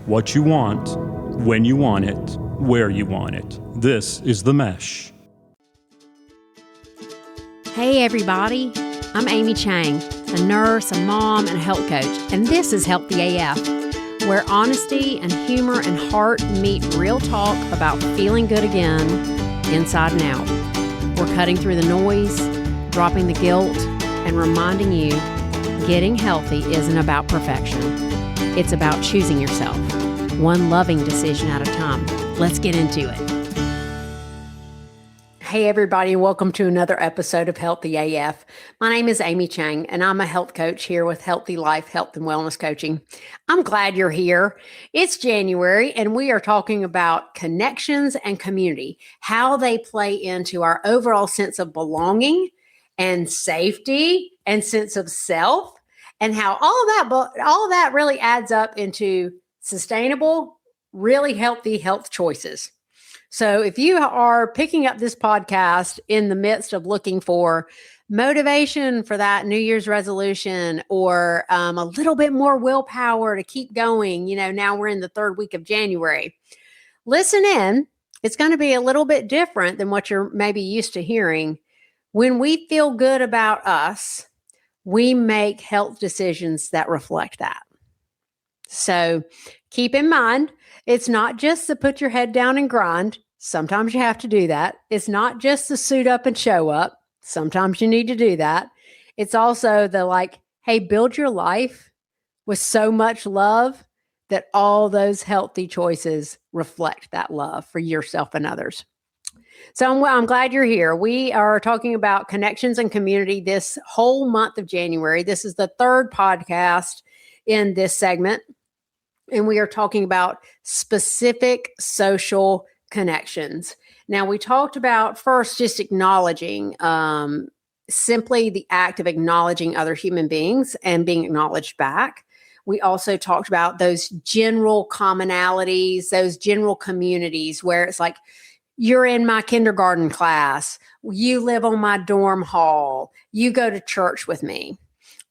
What you want, when you want it, where you want it. This is The Mesh. Hey everybody, I'm Amy Chang, a nurse, a mom, and a health coach, and this is Healthy AF, where honesty and humor and heart meet real talk about feeling good again, inside and out. We're cutting through the noise, dropping the guilt, and reminding you getting healthy isn't about perfection. It's about choosing yourself, one loving decision at a time. Let's get into it. Hey everybody, and welcome to another episode of Healthy AF. My name is Amy Chang, and I'm a health coach here with Healthy Life Health and Wellness Coaching. I'm glad you're here. It's January, and we are talking about connections and community, how they play into our overall sense of belonging and safety and sense of self, and how all of that really adds up into sustainable, really healthy health choices. So if you are picking up this podcast in the midst of looking for motivation for that New Year's resolution or a little bit more willpower to keep going, now we're in the third week of January, listen in. It's going to be a little bit different than what you're maybe used to hearing. When we feel good about us, we make health decisions that reflect that. So keep in mind, it's not just to put your head down and grind. Sometimes you have to do that. It's not just to suit up and show up. Sometimes you need to do that. It's also the hey, build your life with so much love that all those healthy choices reflect that love for yourself and others. So I'm glad you're here. We are talking about connections and community this whole month of January. This is the third podcast in this segment. And we are talking about specific social connections. Now, we talked about first just acknowledging, simply the act of acknowledging other human beings and being acknowledged back. We also talked about those general commonalities, those general communities where it's like, you're in my kindergarten class, you live on my dorm hall, you go to church with me.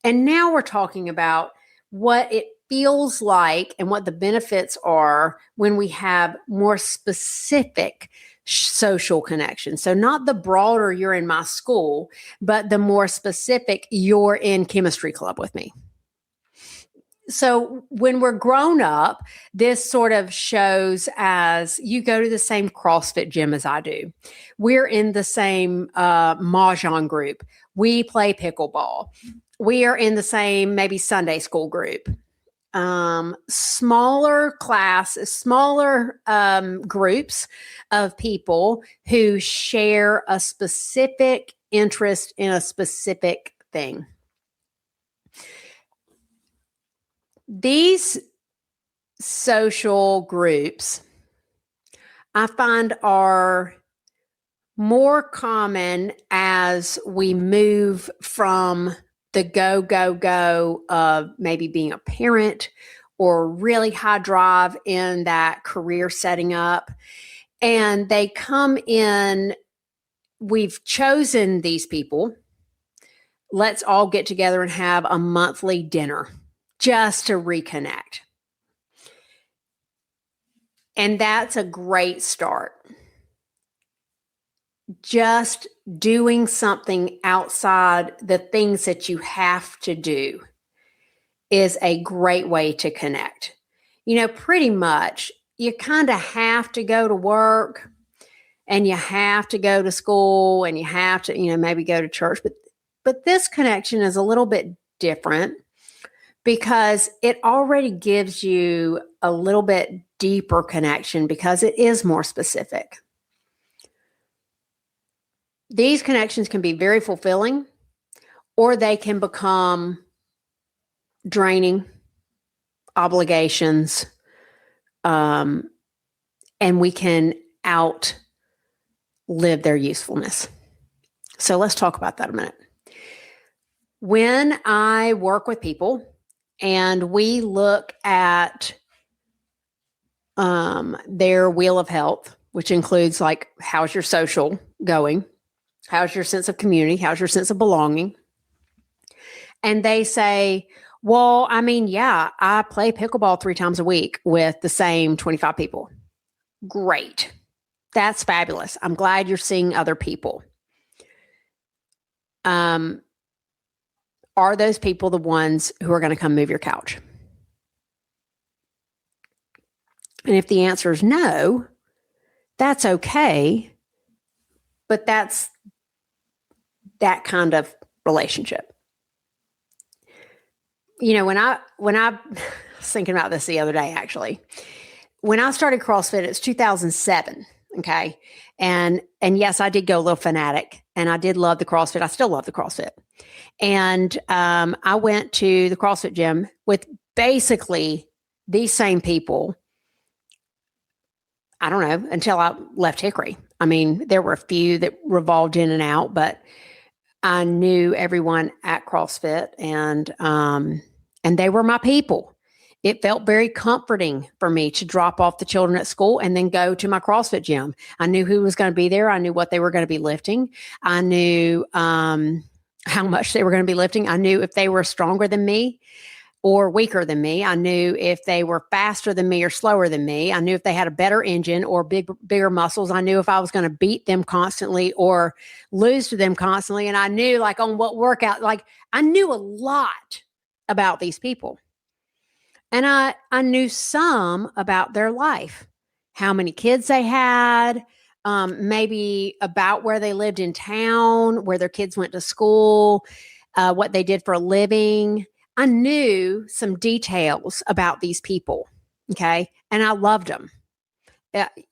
And now we're talking about what it feels like and what the benefits are when we have more specific social connections. So not the broader you're in my school, but the more specific you're in chemistry club with me. So when we're grown up, this sort of shows as you go to the same CrossFit gym as I do. We're in the same Mahjong group. We play pickleball. We are in the same maybe Sunday school group. Smaller groups of people who share a specific interest in a specific thing. These social groups, I find, are more common as we move from the go of maybe being a parent or really high drive in that career setting up. And they come in, we've chosen these people. Let's all get together and have a monthly dinner just to reconnect. And that's a great start. Just doing something outside the things that you have to do is a great way to connect. Pretty much you kind of have to go to work and you have to go to school and you have to, maybe go to church. But this connection is a little bit different because it already gives you a little bit deeper connection because it is more specific. These connections can be very fulfilling, or they can become draining obligations, and we can outlive their usefulness. So let's talk about that a minute. When I work with people and we look at their wheel of health, which includes how's your social going? How's your sense of community? How's your sense of belonging? And they say, Well, I mean, yeah, I play pickleball 3 times a week with the same 25 people. Great. That's fabulous. I'm glad you're seeing other people. Are those people the ones who are going to come move your couch? And if the answer is no, that's okay. But that's that kind of relationship. You know, when I was thinking about this the other day, actually, when I started CrossFit, it's 2007. Okay. And yes, I did go a little fanatic and I did love the CrossFit. I still love the CrossFit. And I went to the CrossFit gym with basically these same people. I don't know, until I left Hickory. I mean, there were a few that revolved in and out, but I knew everyone at CrossFit and they were my people. It felt very comforting for me to drop off the children at school and then go to my CrossFit gym. I knew who was going to be there. I knew what they were going to be lifting. I knew how much they were going to be lifting. I knew if they were stronger than me or weaker than me. I knew if they were faster than me or slower than me. I knew if they had a better engine or bigger muscles. I knew if I was going to beat them constantly or lose to them constantly. And I knew like on what workout, like I knew a lot about these people. And I knew some about their life, how many kids they had, maybe about where they lived in town, where their kids went to school, what they did for a living. I knew some details about these people. Okay. And I loved them.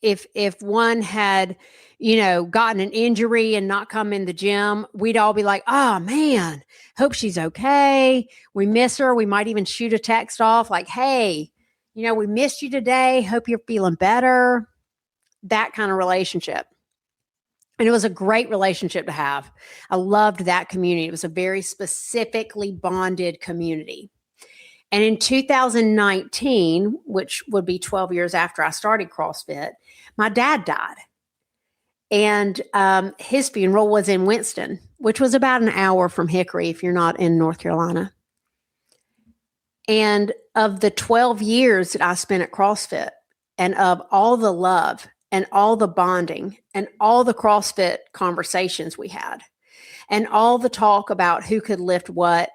If one had, gotten an injury and not come in the gym, we'd all be like, oh man, hope she's okay. We miss her. We might even shoot a text off like, hey, we missed you today. Hope you're feeling better. That kind of relationship. And it was a great relationship to have. I loved that community. It was a very specifically bonded community. And in 2019, which would be 12 years after I started CrossFit, my dad died. And his funeral was in Winston, which was about an hour from Hickory if you're not in North Carolina. And of the 12 years that I spent at CrossFit and of all the love and all the bonding and all the CrossFit conversations we had and all the talk about who could lift what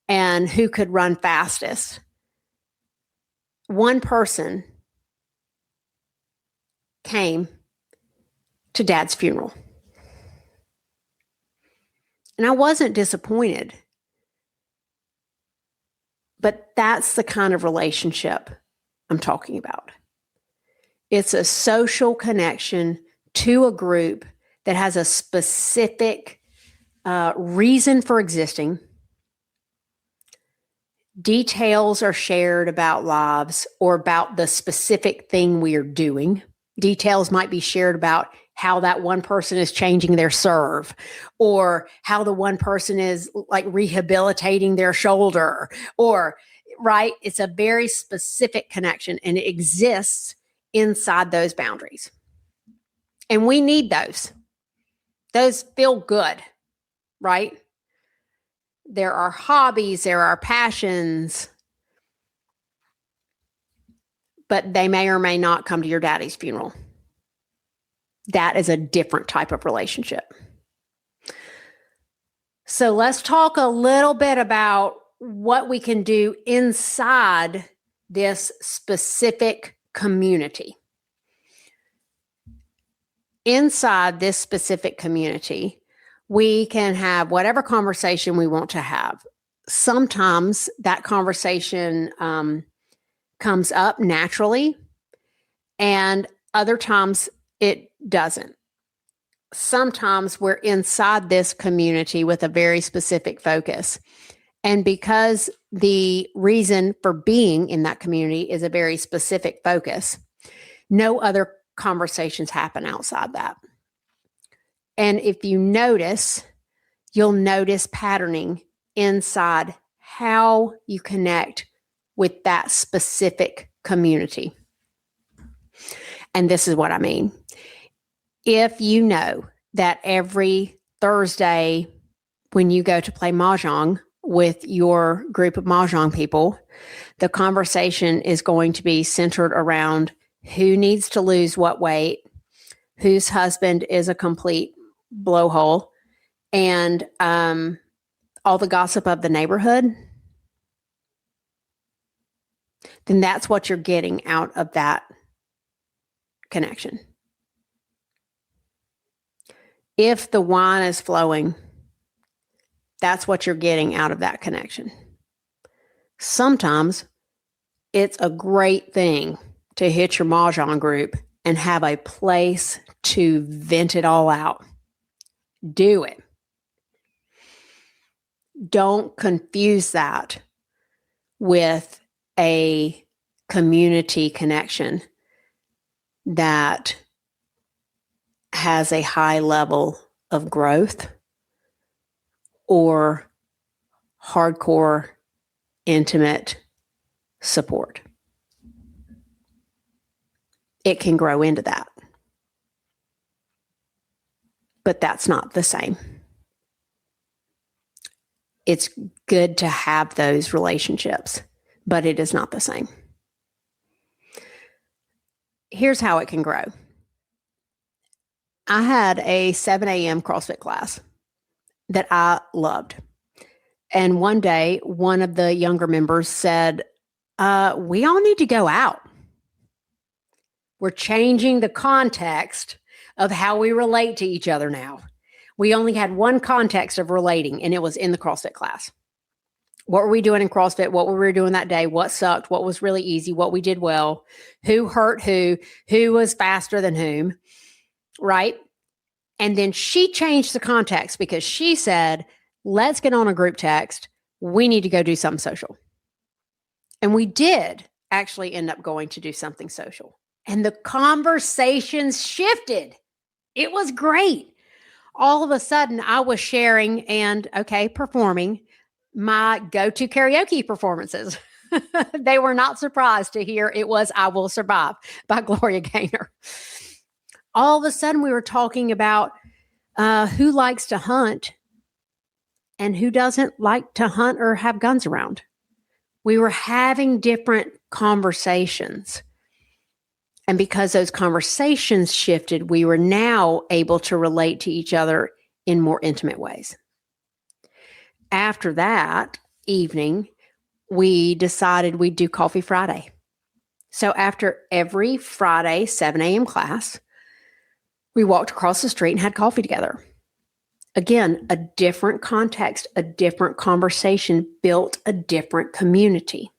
and who could run fastest, one person came to Dad's funeral. And I wasn't disappointed. But that's the kind of relationship I'm talking about. It's a social connection to a group that has a specific reason for existing. Details are shared about lives or about the specific thing we are doing. Details might be shared about how that one person is changing their serve or how the one person is like rehabilitating their shoulder or, right? It's a very specific connection and it exists inside those boundaries. And we need those. Those feel good, right? There are hobbies, there are passions, but they may or may not come to your daddy's funeral. That is a different type of relationship. So let's talk a little bit about what we can do inside this specific community. Inside this specific community, we can have whatever conversation we want to have. Sometimes that conversation comes up naturally, and other times it doesn't. Sometimes we're inside this community with a very specific focus. And because the reason for being in that community is a very specific focus, no other conversations happen outside that. And if you notice, you'll notice patterning inside how you connect with that specific community. And this is what I mean. If you know that every Thursday when you go to play Mahjong with your group of Mahjong people, the conversation is going to be centered around who needs to lose what weight, whose husband is a complete blowhole, and all the gossip of the neighborhood. Then that's what you're getting out of that connection. If the wine is flowing, that's what you're getting out of that connection. Sometimes it's a great thing to hit your Mahjong group and have a place to vent it all out. Do it. Don't confuse that with a community connection that has a high level of growth or hardcore, intimate support. It can grow into that. But that's not the same. It's good to have those relationships, but it is not the same. Here's how it can grow. I had a 7 a.m. CrossFit class that I loved. And one day, one of the younger members said, we all need to go out. We're changing the context of how we relate to each other now. We only had one context of relating, and it was in the CrossFit class. What were we doing in CrossFit? What were we doing that day? What sucked? What was really easy? What we did well? Who hurt who? Who was faster than whom? Right? And then she changed the context because she said, let's get on a group text. We need to go do something social. And we did actually end up going to do something social. And the conversations shifted. It was great. All of a sudden, I was sharing and, performing my go-to karaoke performances. They were not surprised to hear it was I Will Survive by Gloria Gaynor. All of a sudden, we were talking about who likes to hunt and who doesn't like to hunt or have guns around. We were having different conversations. And because those conversations shifted, we were now able to relate to each other in more intimate ways. After that evening, we decided we'd do Coffee Friday. So after every Friday, 7 a.m. class, we walked across the street and had coffee together. Again, a different context, a different conversation built a different community.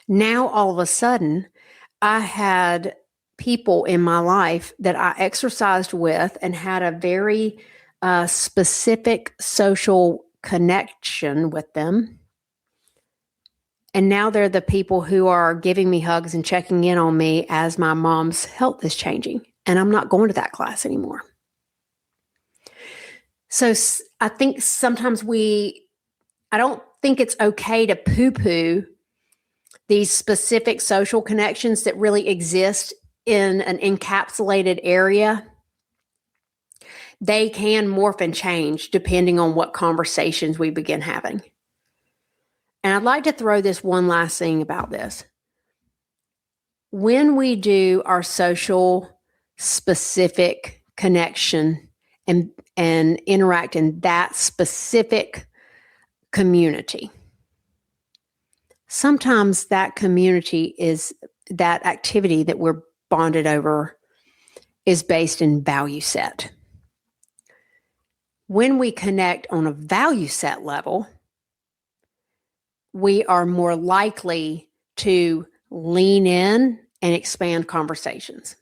Now, all of a sudden, I had people in my life that I exercised with and had a very specific social connection with them. And now they're the people who are giving me hugs and checking in on me as my mom's health is changing. And I'm not going to that class anymore. So I think sometimes I don't think it's okay to poo-poo these specific social connections that really exist in an encapsulated area. They can morph and change depending on what conversations we begin having. And I'd like to throw this one last thing about this. When we do our social specific connection and interact in that specific community, sometimes that community is that activity that we're bonded over is based in value set. When we connect on a value set level, we are more likely to lean in and expand conversations.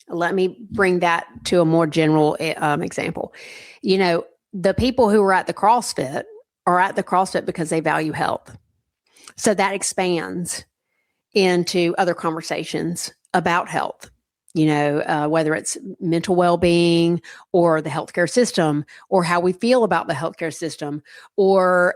Let me bring that to a more general example. You know, the people who are at the CrossFit are at the CrossFit because they value health. So that expands into other conversations about health, you know, whether it's mental well-being or the healthcare system or how we feel about the healthcare system or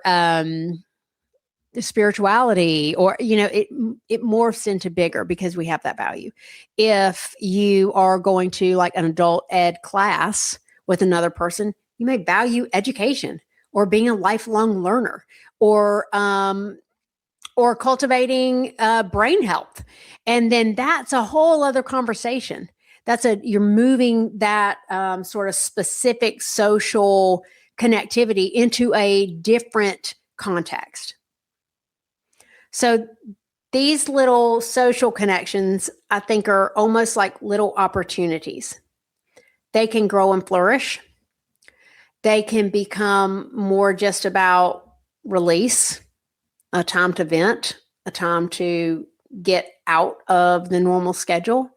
spirituality or, you know, it morphs into bigger because we have that value. If you are going to like an adult ed class with another person, you may value education or being a lifelong learner, or cultivating brain health. And then that's a whole other conversation. You're moving that sort of specific social connectivity into a different context. So these little social connections, I think, are almost like little opportunities. They can grow and flourish. They can become more just about release, a time to vent, a time to get out of the normal schedule.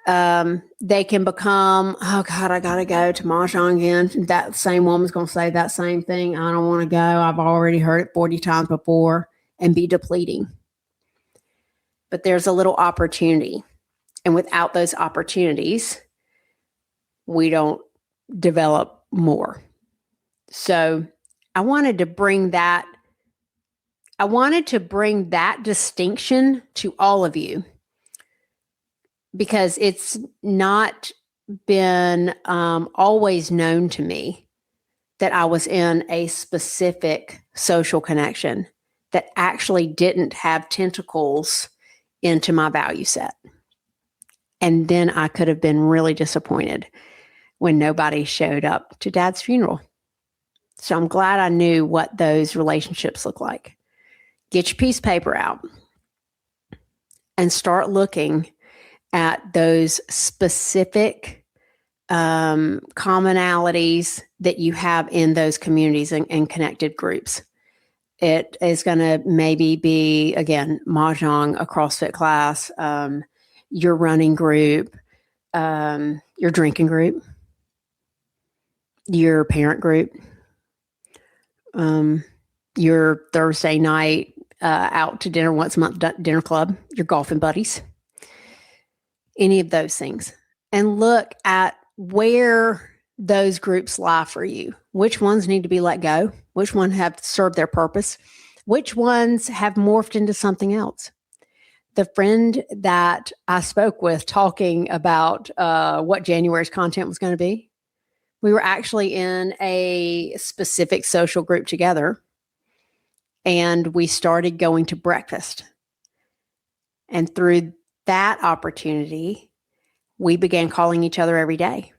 They can become, oh God, I got to go to Mahjong again. That same woman's going to say that same thing. I don't want to go. I've already heard it 40 times before, and be depleting. But there's a little opportunity. And without those opportunities, we don't develop more. So I wanted to bring that distinction to all of you, because it's not been always known to me that I was in a specific social connection that actually didn't have tentacles into my value set. And then I could have been really disappointed when nobody showed up to Dad's funeral. So I'm glad I knew what those relationships look like. Get your piece of paper out and start looking at those specific commonalities that you have in those communities and connected groups. It is going to maybe be, again, Mahjong, a CrossFit class, your running group, your drinking group, your parent group, your Thursday night out to dinner once a month dinner club, your golfing buddies, any of those things. And look at where those groups lie for you. Which ones need to be let go? Which ones have served their purpose? Which ones have morphed into something else? The friend that I spoke with talking about what January's content was going to be, we were actually in a specific social group together, and we started going to breakfast. And through that opportunity, we began calling each other every day.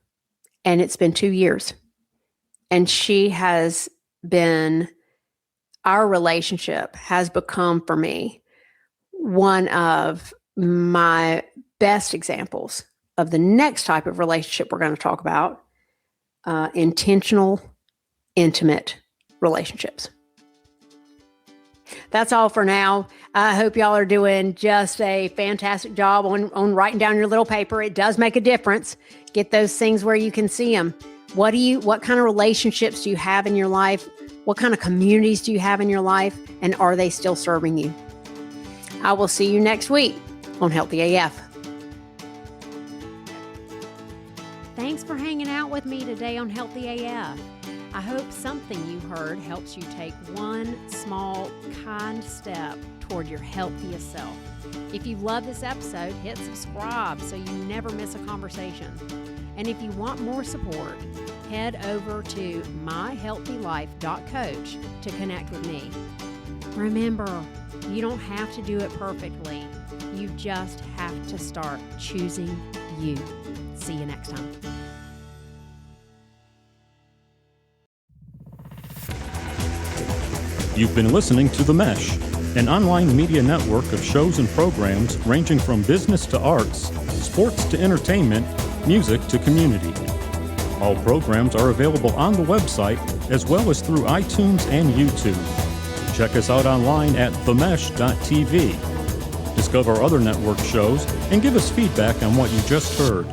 And it's been 2 years. And our relationship has become for me one of my best examples of the next type of relationship we're going to talk about, intentional, intimate relationships. That's all for now. I hope y'all are doing just a fantastic job on writing down your little paper. It does make a difference. Get those things where you can see them. What kind of relationships do you have in your life? What kind of communities do you have in your life? And are they still serving you? I will see you next week on Healthy AF. Thanks for hanging out with me today on Healthy AF. I hope something you heard helps you take one small, kind step toward your healthiest self. If you love this episode, hit subscribe so you never miss a conversation. And if you want more support, head over to myhealthylife.coach to connect with me. Remember, you don't have to do it perfectly. You just have to start choosing you. See you next time. You've been listening to The Mesh, an online media network of shows and programs ranging from business to arts, sports to entertainment, music to community. All programs are available on the website as well as through iTunes and YouTube. Check us out online at themesh.tv. Discover other network shows and give us feedback on what you just heard.